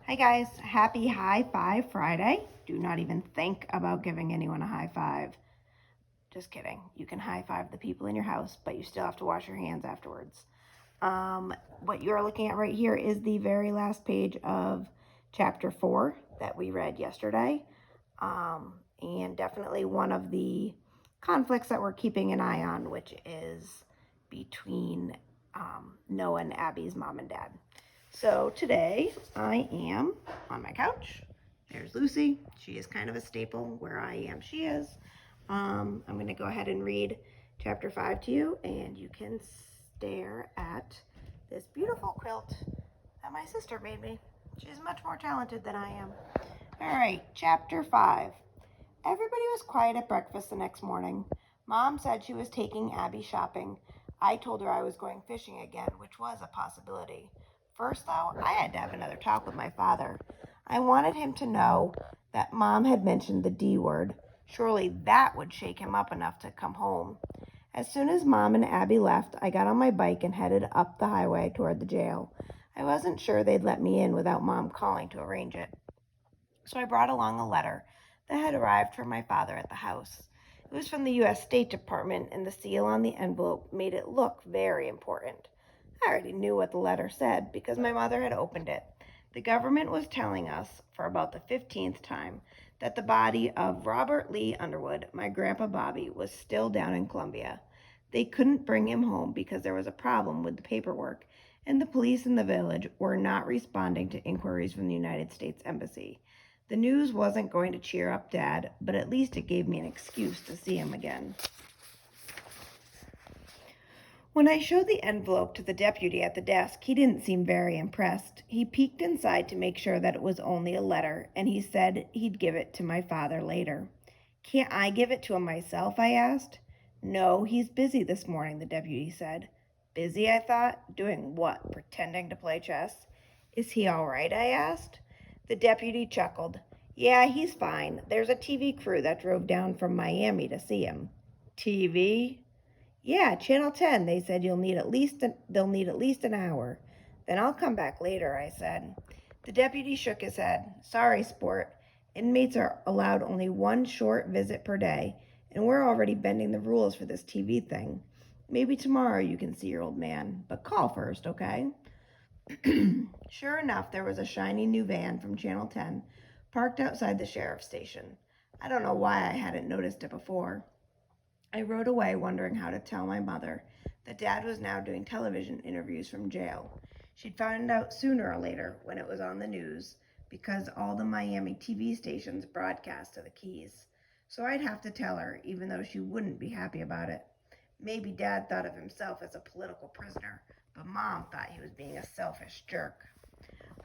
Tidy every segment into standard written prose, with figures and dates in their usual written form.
Hi guys, happy High Five Friday. Do not even think about giving anyone a high five. Just kidding. You can high five the people in your house, but you still have to wash your hands afterwards. What you're looking at right here is the very last page of chapter 4 that we read yesterday. And definitely one of the conflicts that we're keeping an eye on, which is between Noah and Abby's mom and dad. So today I am on my couch. There's Lucy. She is kind of a staple. Where I am, she is. I'm going to go ahead and read chapter 5 to you, and you can stare at this beautiful quilt that my sister made me. She's much more talented than I am. All right, chapter 5. Everybody was quiet at breakfast the next morning. Mom said she was taking Abby shopping. I told her I was going fishing again, which was a possibility. First, though, I had to have another talk with my father. I wanted him to know that Mom had mentioned the D word. Surely that would shake him up enough to come home. As soon as Mom and Abby left, I got on my bike and headed up the highway toward the jail. I wasn't sure they'd let me in without Mom calling to arrange it. So I brought along a letter that had arrived from my father at the house. It was from the U.S. State Department, and the seal on the envelope made it look very important. I already knew what the letter said because my mother had opened it. The government was telling us, for about the 15th time, that the body of Robert Lee Underwood, my grandpa Bobby, was still down in Columbia. They couldn't bring him home because there was a problem with the paperwork, and the police in the village were not responding to inquiries from the United States Embassy. The news wasn't going to cheer up Dad, but at least it gave me an excuse to see him again. When I showed the envelope to the deputy at the desk, he didn't seem very impressed. He peeked inside to make sure that it was only a letter, and he said he'd give it to my father later. Can't I give it to him myself? I asked. No, he's busy this morning, the deputy said. Busy, I thought. Doing what? Pretending to play chess? Is he all right? I asked. The deputy chuckled. Yeah, he's fine. There's a TV crew that drove down from Miami to see him. TV? Yeah, Channel 10. They said they'll need at least an hour. Then I'll come back later, I said. The deputy shook his head. Sorry, sport. Inmates are allowed only one short visit per day, and we're already bending the rules for this TV thing. Maybe tomorrow you can see your old man, but call first, okay? Sure enough, there was a shiny new van from Channel 10 parked outside the sheriff's station. I don't know why I hadn't noticed it before. I rode away wondering how to tell my mother that Dad was now doing television interviews from jail. She'd find out sooner or later when it was on the news because all the Miami TV stations broadcast to the Keys. So I'd have to tell her, even though she wouldn't be happy about it. Maybe Dad thought of himself as a political prisoner, but Mom thought he was being a selfish jerk.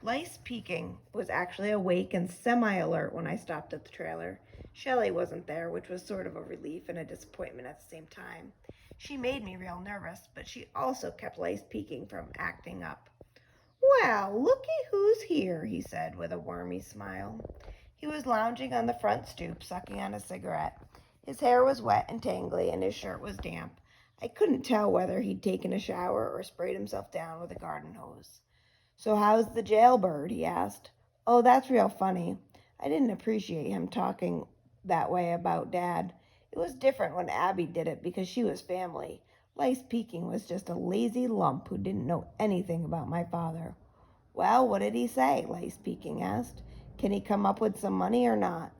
Lice Peking was actually awake and semi-alert when I stopped at the trailer. Shelley wasn't there, which was sort of a relief and a disappointment at the same time. She made me real nervous, but she also kept Lice Peking from acting up. Well, looky who's here, he said with a wormy smile. He was lounging on the front stoop, sucking on a cigarette. His hair was wet and tangly, and his shirt was damp. I couldn't tell whether he'd taken a shower or sprayed himself down with a garden hose. So how's the jailbird? He asked. Oh, that's real funny. I didn't appreciate him talking that way about Dad. It was different when Abby did it because she was family. Lice Peking was just a lazy lump who didn't know anything about my father. Well, what did he say? Lice Peking asked. Can he come up with some money or not?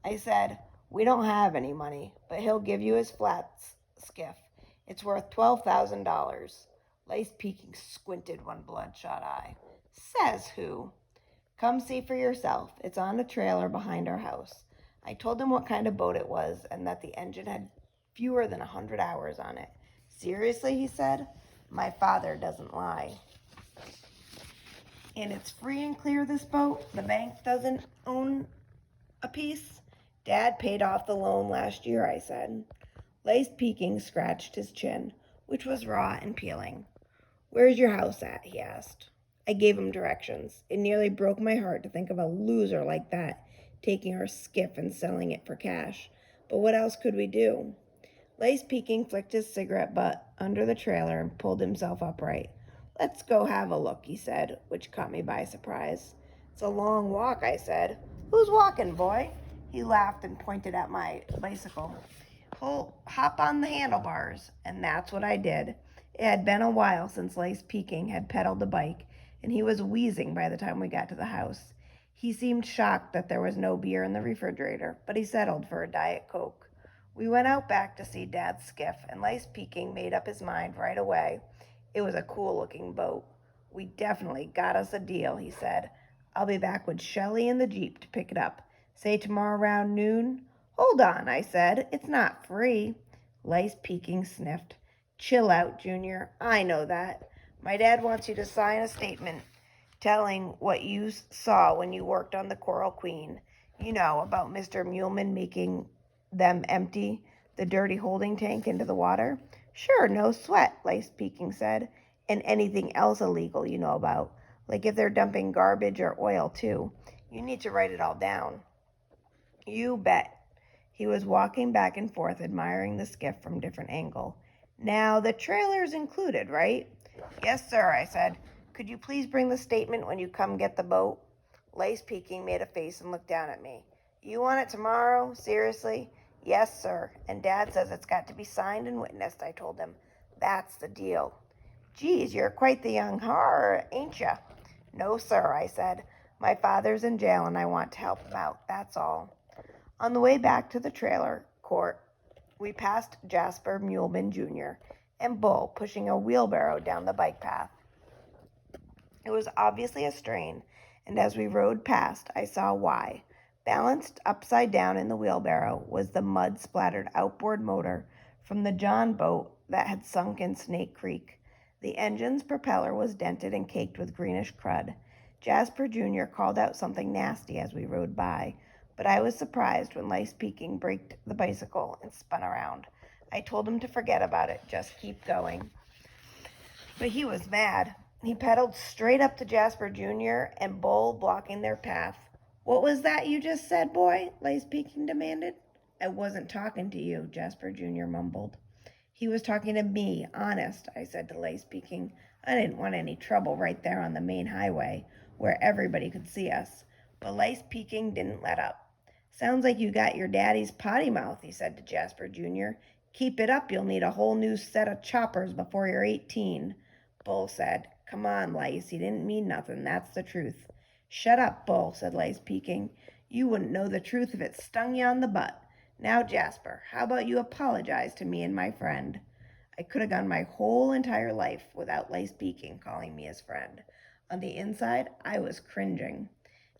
I said, we don't have any money, but he'll give you his flat skiff. It's worth $12,000. Lice Peking squinted one bloodshot eye. Says who? Come see for yourself. It's on a trailer behind our house. I told him what kind of boat it was and that the engine had fewer than 100 hours on it. Seriously, he said. My father doesn't lie. And it's free and clear, this boat? The bank doesn't own a piece? Dad paid off the loan last year, I said. Lice Peking scratched his chin, which was raw and peeling. Where's your house at? He asked. I gave him directions. It nearly broke my heart to think of a loser like that taking our skiff and selling it for cash. But what else could we do? Lice Peking flicked his cigarette butt under the trailer and pulled himself upright. Let's go have a look, he said, which caught me by surprise. It's a long walk, I said. Who's walking, boy? He laughed and pointed at my bicycle. Hop on the handlebars. And that's what I did. It had been a while since Lace Peking had pedaled the bike, and he was wheezing by the time we got to the house. He seemed shocked that there was no beer in the refrigerator, but he settled for a Diet Coke. We went out back to see Dad's skiff, and Lace Peking made up his mind right away. It was a cool-looking boat. We definitely got us a deal, he said. I'll be back with Shelley in the Jeep to pick it up. Say tomorrow around noon? Hold on, I said. It's not free. Lace Peking sniffed. Chill out, Junior. I know that. My dad wants you to sign a statement telling what you saw when you worked on the Coral Queen. You know, about Mr. Muleman making them empty the dirty holding tank into the water. Sure, no sweat, Lace Peking said. And anything else illegal you know about. Like if they're dumping garbage or oil, too. You need to write it all down. You bet. He was walking back and forth, admiring the skiff from a different angle. Now, the trailer's included, right? Yes, sir, I said. Could you please bring the statement when you come get the boat? Lace Peking made a face and looked down at me. You want it tomorrow? Seriously? Yes, sir. And Dad says it's got to be signed and witnessed, I told him. That's the deal. Geez, you're quite the young har, ain't ya? No, sir, I said. My father's in jail and I want to help him out, that's all. On the way back to the trailer court, we passed Jasper Muleman Jr. and Bull pushing a wheelbarrow down the bike path. It was obviously a strain, and as we rode past, I saw why. Balanced upside down in the wheelbarrow was the mud-splattered outboard motor from the John boat that had sunk in Snake Creek. The engine's propeller was dented and caked with greenish crud. Jasper Jr. called out something nasty as we rode by, but I was surprised when Lace Peking braked the bicycle and spun around. I told him to forget about it, just keep going. But he was mad. He pedaled straight up to Jasper Jr. and Bull blocking their path. What was that you just said, boy? Lace Peking demanded. I wasn't talking to you, Jasper Jr. mumbled. He was talking to me, honest, I said to Lace Peking. I didn't want any trouble right there on the main highway, where everybody could see us. But Lace Peking didn't let up. Sounds like you got your daddy's potty mouth, he said to Jasper Jr. Keep it up, you'll need a whole new set of choppers before you're 18. Bull said, Come on, Lace, he didn't mean nothing, that's the truth. Shut up, Bull, said Lace Peking. You wouldn't know the truth if it stung you on the butt. Now, Jasper, how about you apologize to me and my friend? I could have gone my whole entire life without Lace Peking calling me his friend. On the inside, I was cringing.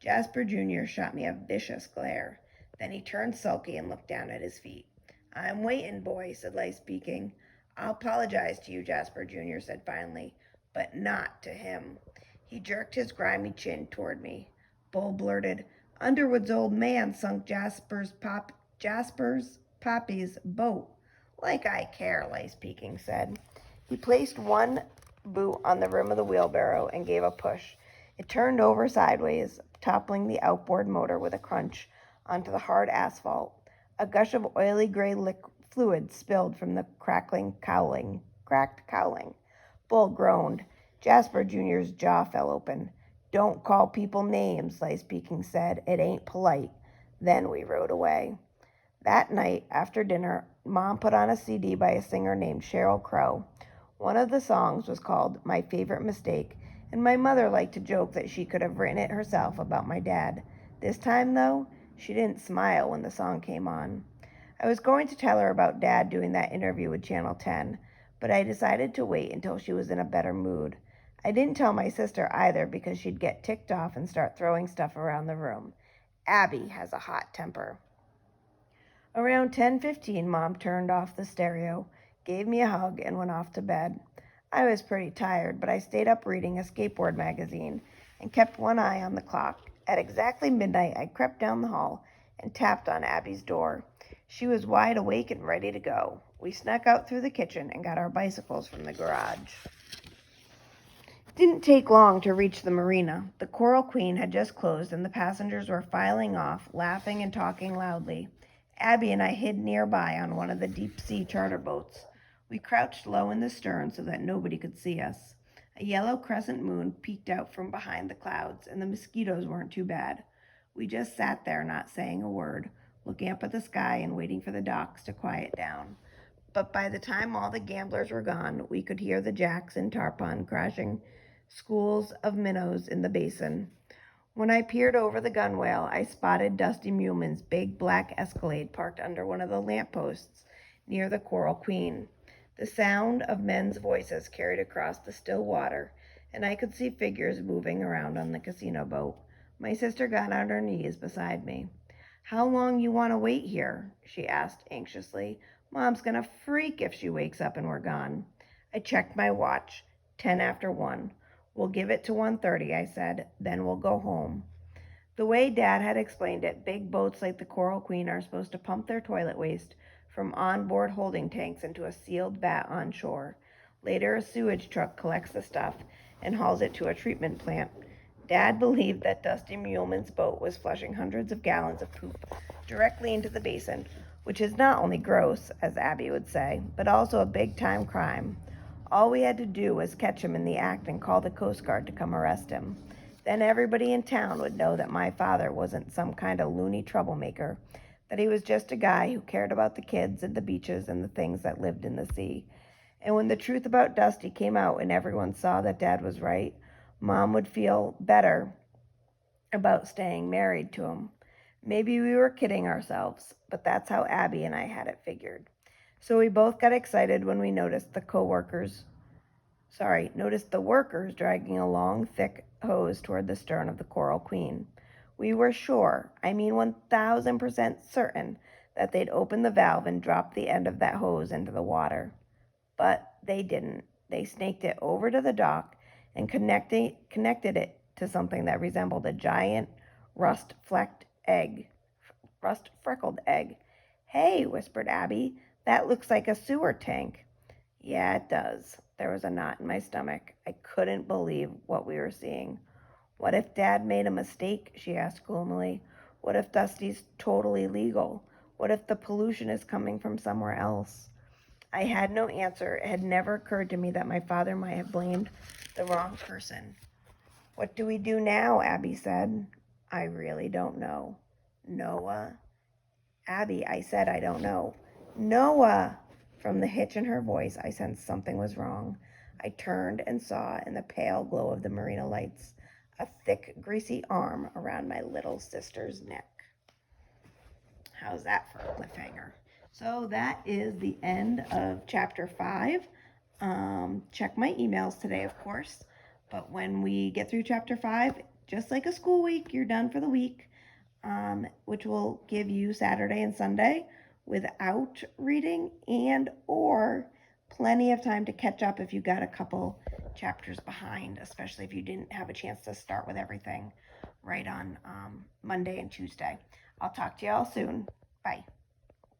Jasper Jr. shot me a vicious glare. Then he turned sulky and looked down at his feet. I'm waiting, boy, said Lace Peking. I'll apologize to you, Jasper Jr. said finally, but not to him. He jerked his grimy chin toward me. Bull blurted, Underwood's old man sunk Jasper's Poppy's boat. Like I care, Lace Peking said. He placed one boot on the rim of the wheelbarrow and gave a push. It turned over sideways, toppling the outboard motor with a crunch onto the hard asphalt. A gush of oily gray fluid spilled from the cracked cowling. Bull groaned. Jasper Jr.'s jaw fell open. Don't call people names, Lace Peking said. It ain't polite. Then we rode away. That night, after dinner, Mom put on a CD by a singer named Sheryl Crow. One of the songs was called My Favorite Mistake, and my mother liked to joke that she could have written it herself about my dad. This time, though, she didn't smile when the song came on. I was going to tell her about Dad doing that interview with Channel 10, but I decided to wait until she was in a better mood. I didn't tell my sister either because she'd get ticked off and start throwing stuff around the room. Abby has a hot temper. Around 10:15, Mom turned off the stereo, gave me a hug, and went off to bed. I was pretty tired, but I stayed up reading a skateboard magazine and kept one eye on the clock. At exactly midnight, I crept down the hall and tapped on Abby's door. She was wide awake and ready to go. We snuck out through the kitchen and got our bicycles from the garage. It didn't take long to reach the marina. The Coral Queen had just closed and the passengers were filing off, laughing and talking loudly. Abby and I hid nearby on one of the deep-sea charter boats. We crouched low in the stern so that nobody could see us. A yellow crescent moon peeked out from behind the clouds, and the mosquitoes weren't too bad. We just sat there, not saying a word, looking up at the sky and waiting for the docks to quiet down. But by the time all the gamblers were gone, we could hear the jacks in Tarpon crashing schools of minnows in the basin. When I peered over the gunwale, I spotted Dusty Muleman's big black Escalade parked under one of the lampposts near the Coral Queen. The sound of men's voices carried across the still water, and I could see figures moving around on the casino boat. My sister got on her knees beside me. "How long you want to wait here?" she asked anxiously. "Mom's gonna freak if she wakes up and we're gone." I checked my watch. 10 after 1. "We'll give it to 1:30, I said. "Then we'll go home." The way Dad had explained it, big boats like the Coral Queen are supposed to pump their toilet waste from onboard holding tanks into a sealed vat on shore. Later, a sewage truck collects the stuff and hauls it to a treatment plant. Dad believed that Dusty Muleman's boat was flushing hundreds of gallons of poop directly into the basin, which is not only gross, as Abby would say, but also a big-time crime. All we had to do was catch him in the act and call the Coast Guard to come arrest him. Then everybody in town would know that my father wasn't some kind of loony troublemaker, that he was just a guy who cared about the kids and the beaches and the things that lived in the sea. And when the truth about Dusty came out and everyone saw that Dad was right, Mom would feel better about staying married to him. Maybe we were kidding ourselves, but that's how Abby and I had it figured. So we both got excited when we noticed the workers dragging a long, thick hose toward the stern of the Coral Queen. We were sure, 1000% certain, that they'd open the valve and drop the end of that hose into the water. But they didn't. They snaked it over to the dock and connected it to something that resembled a giant rust-freckled egg. "Hey," whispered Abby, "that looks like a sewer tank." "Yeah, it does." There was a knot in my stomach. I couldn't believe what we were seeing. "What if Dad made a mistake?" she asked gloomily. "What if Dusty's totally legal? What if the pollution is coming from somewhere else?" I had no answer. It had never occurred to me that my father might have blamed the wrong person. "What do we do now?" Abby said. "I really don't know." "Noah?" "Abby," I said, "I don't know." "Noah!" From the hitch in her voice, I sensed something was wrong. I turned and saw, in the pale glow of the marina lights, a thick, greasy arm around my little sister's neck. How's that for a cliffhanger? So that is the end of chapter 5. Check my emails today, of course. But when we get through chapter 5, just like a school week, you're done for the week, which will give you Saturday and Sunday without reading and or plenty of time to catch up if you got a couple chapters behind, especially if you didn't have a chance to start with everything right on Monday and Tuesday. I'll talk to you all soon. Bye.